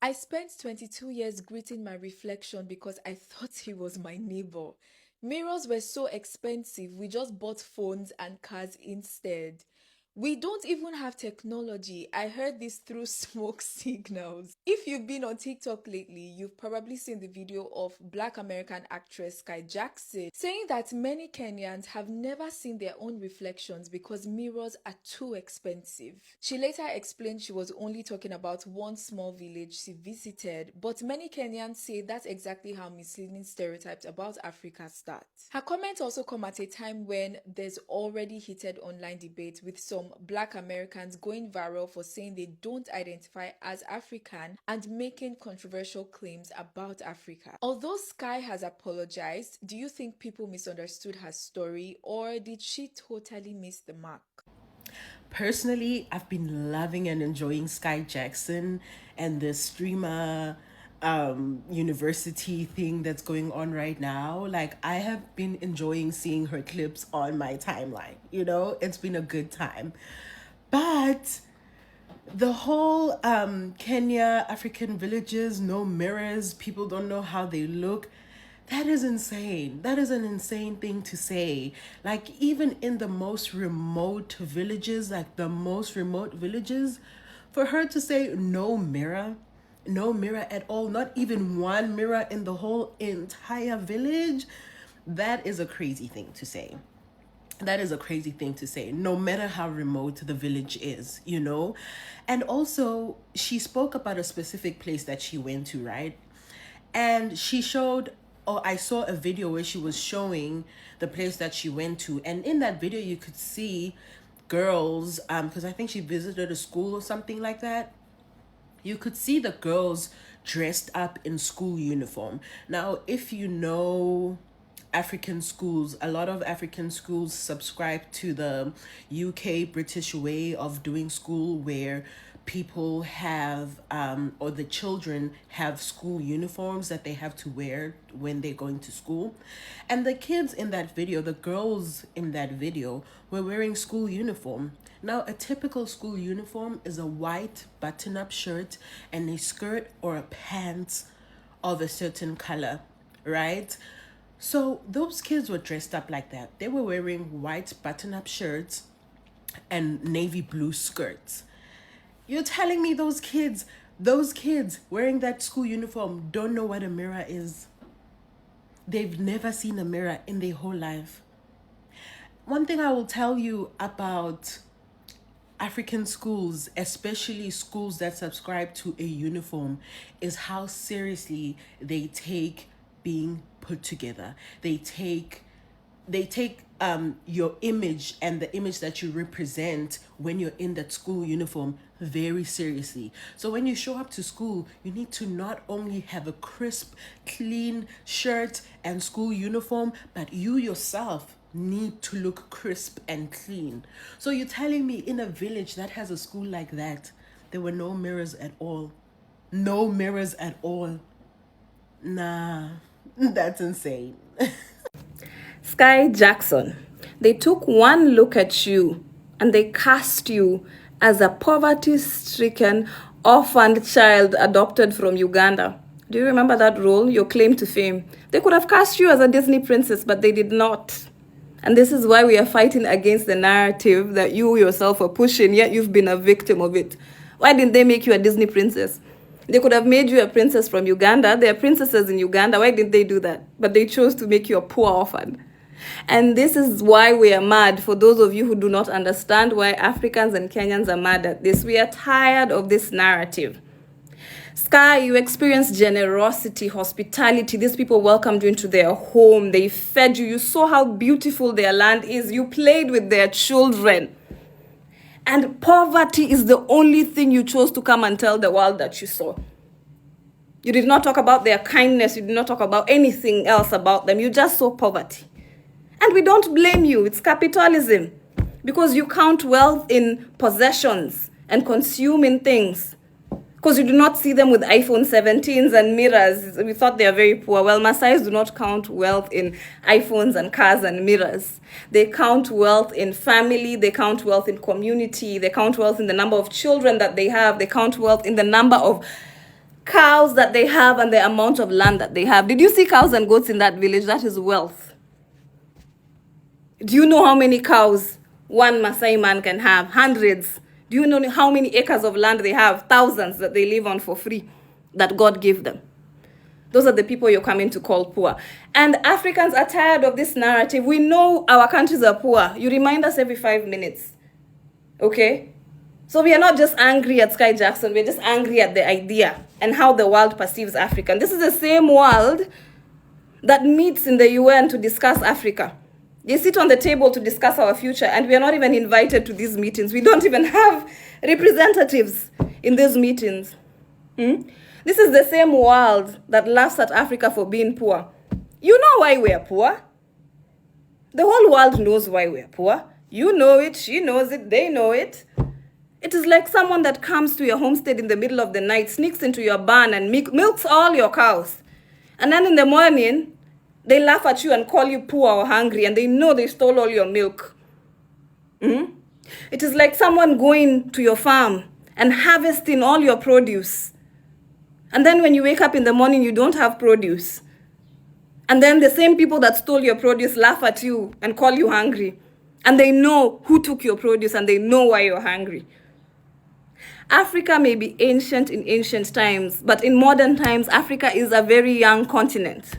I spent 22 years greeting my reflection because I thought he was my neighbor. Mirrors were so expensive, we just bought phones and cars instead. We don't even have technology. I heard this through smoke signals. If you've been on TikTok lately, you've probably seen the video of Black American actress Skai saying that many Kenyans have never seen their own reflections because mirrors are too expensive. She later explained she was only talking about one small village she visited, but many Kenyans say that's exactly how misleading stereotypes about Africa start. Her comments also come at a time when there's already heated online debate with some Black Americans going viral for saying they don't identify as African and making controversial claims about Africa. Although Sky has apologized, do you think people misunderstood her story or did she totally miss the mark? Personally, I've been loving and enjoying Sky Jackson and the streamer university thing that's going on right now. Like, I have been enjoying seeing her clips on my timeline. It's been a good time. But the whole Kenya African villages, no mirrors, people don't know how they look. That is insane. That is an insane thing to say. Like, even in the most remote villages, for her to say no mirror at all, not even one mirror in the whole entire village, that is a crazy thing to say. That is a crazy thing to say, no matter how remote the village is. And also, she spoke about a specific place that she went to, right? And she showed, or I saw a video where she was showing the place that she went to. And in that video, you could see girls, because I think she visited a school or something like that. You could see the girls dressed up in school uniform. Now, if you know African schools, a lot of African schools subscribe to the UK British way of doing school, where people have or the children have school uniforms that they have to wear when they're going to school. And the kids in that video, the girls in that video, were wearing school uniform. Now, a typical school uniform is a white button-up shirt and a skirt or a pants of a certain color, right? So those kids were dressed up like that. They were wearing white button-up shirts and navy blue skirts. You're telling me those kids wearing that school uniform don't know what a mirror is? They've never seen a mirror in their whole life. One thing I will tell you about African schools, especially schools that subscribe to a uniform, is how seriously they take being put together. They take your image and the image that you represent when you're in that school uniform very seriously. So when you show up to school, you need to not only have a crisp, clean shirt and school uniform, but you yourself need to look crisp and clean. So you're telling me in a village that has a school like that, there were no mirrors at all? No mirrors at all? Nah, that's insane. Sky Jackson, they took one look at you and they cast you as a poverty stricken, orphaned child adopted from Uganda. Do you remember that role, your claim to fame? They could have cast you as a Disney princess, but they did not. And this is why we are fighting against the narrative that you yourself are pushing, yet you've been a victim of it. Why didn't they make you a Disney princess? They could have made you a princess from Uganda. There are princesses in Uganda. Why didn't they do that? But they chose to make you a poor orphan. And this is why we are mad. For those of you who do not understand why Africans and Kenyans are mad at this, we are tired of this narrative. Sky, you experienced generosity, hospitality. These people welcomed you into their home. They fed you. You saw how beautiful their land is. You played with their children. And poverty is the only thing you chose to come and tell the world that you saw. You did not talk about their kindness. You did not talk about anything else about them. You just saw poverty. And we don't blame you. It's capitalism. Because you count wealth in possessions and consuming things. Because you do not see them with iPhone 17s and mirrors. We thought they are very poor. Well, Maasais do not count wealth in iPhones and cars and mirrors. They count wealth in family. They count wealth in community. They count wealth in the number of children that they have. They count wealth in the number of cows that they have and the amount of land that they have. Did you see cows and goats in that village? That is wealth. Do you know how many cows one Maasai man can have? Hundreds. Do you know how many acres of land they have? Thousands that they live on for free, that God gave them. Those are the people you're coming to call poor. And Africans are tired of this narrative. We know our countries are poor. You remind us every 5 minutes. Okay? So we are not just angry at Skai Jackson, we're just angry at the idea and how the world perceives Africa. And this is the same world that meets in the UN to discuss Africa. They sit on the table to discuss our future, and we are not even invited to these meetings. We don't even have representatives in these meetings. This is the same world that laughs at Africa for being poor. You know why we are poor. The whole world knows why we are poor. You know it, she knows it, they know it. It is like someone that comes to your homestead in the middle of the night, sneaks into your barn and milks all your cows. And then in the morning, they laugh at you and call you poor or hungry, and they know they stole all your milk. It is like someone going to your farm and harvesting all your produce. And then when you wake up in the morning, you don't have produce. And then the same people that stole your produce laugh at you and call you hungry. And they know who took your produce and they know why you're hungry. Africa may be ancient in ancient times, but in modern times, Africa is a very young continent.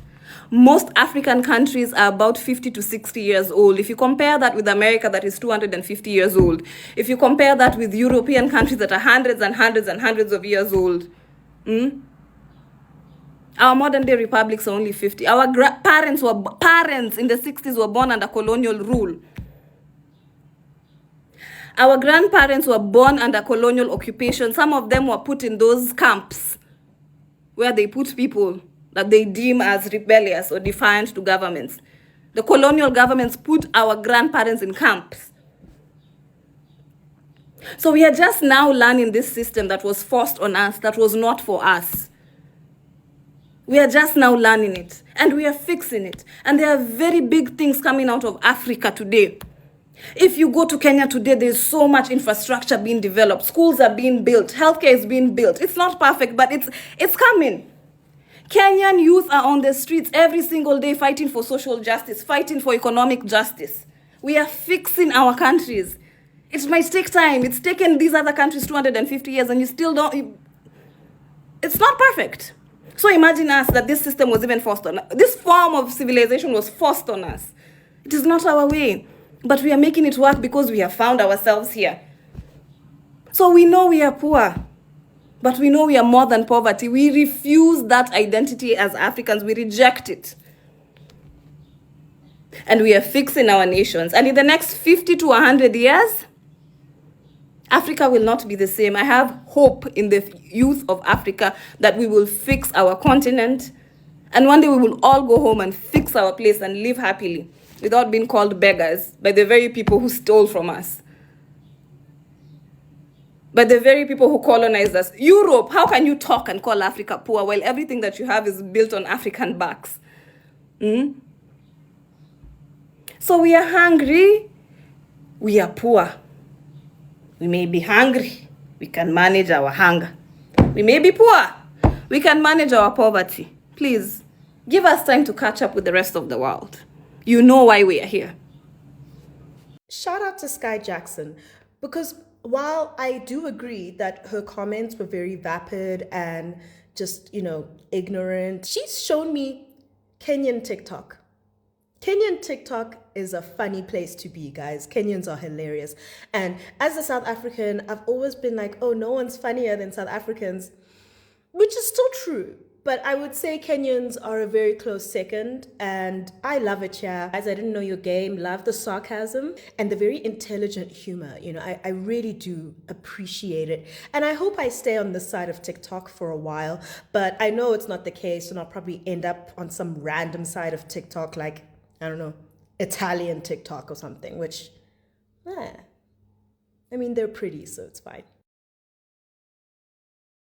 Most African countries are about 50 to 60 years old. If you compare that with America, that is 250 years old. If you compare that with European countries that are hundreds and hundreds and hundreds of years old. Our modern day republics are only 50. Our parents in the 60s were born under colonial rule. Our grandparents were born under colonial occupation. Some of them were put in those camps where they put people that they deem as rebellious or defiant to governments. The colonial governments put our grandparents in camps. So we are just now learning this system that was forced on us, that was not for us. We are just now learning it, and we are fixing it. And there are very big things coming out of Africa today. If you go to Kenya today, there's so much infrastructure being developed. Schools are being built. Healthcare is being built. It's not perfect, but it's coming. Kenyan youth are on the streets every single day fighting for social justice, fighting for economic justice. We are fixing our countries. It might take time. It's taken these other countries 250 years, and you still don't... It's not perfect. So imagine us that this system was even forced on us. This form of civilization was forced on us. It is not our way. But we are making it work because we have found ourselves here. So we know we are poor. But we know we are more than poverty. We refuse that identity as Africans. We reject it. And we are fixing our nations. And in the next 50 to 100 years, Africa will not be the same. I have hope in the youth of Africa that we will fix our continent. And one day we will all go home and fix our place and live happily without being called beggars by the very people who stole from us. By the very people who colonized us. Europe, how can you talk and call Africa poor while everything that you have is built on African backs? So we are hungry, we are poor. We may be hungry, we can manage our hunger. We may be poor, we can manage our poverty. Please, give us time to catch up with the rest of the world. You know why we are here. Shout out to Skai Jackson, because while I do agree that her comments were very vapid and just, ignorant, she's shown me Kenyan TikTok. Kenyan TikTok is a funny place to be, guys. Kenyans are hilarious. And as a South African, I've always been like, oh, no one's funnier than South Africans, which is still true. But I would say Kenyans are a very close second, and I love it, yeah. Guys, I didn't know your game. Love the sarcasm and the very intelligent humor. I really do appreciate it. And I hope I stay on this side of TikTok for a while, but I know it's not the case, and I'll probably end up on some random side of TikTok, like, I don't know, Italian TikTok or something, which, they're pretty, so it's fine.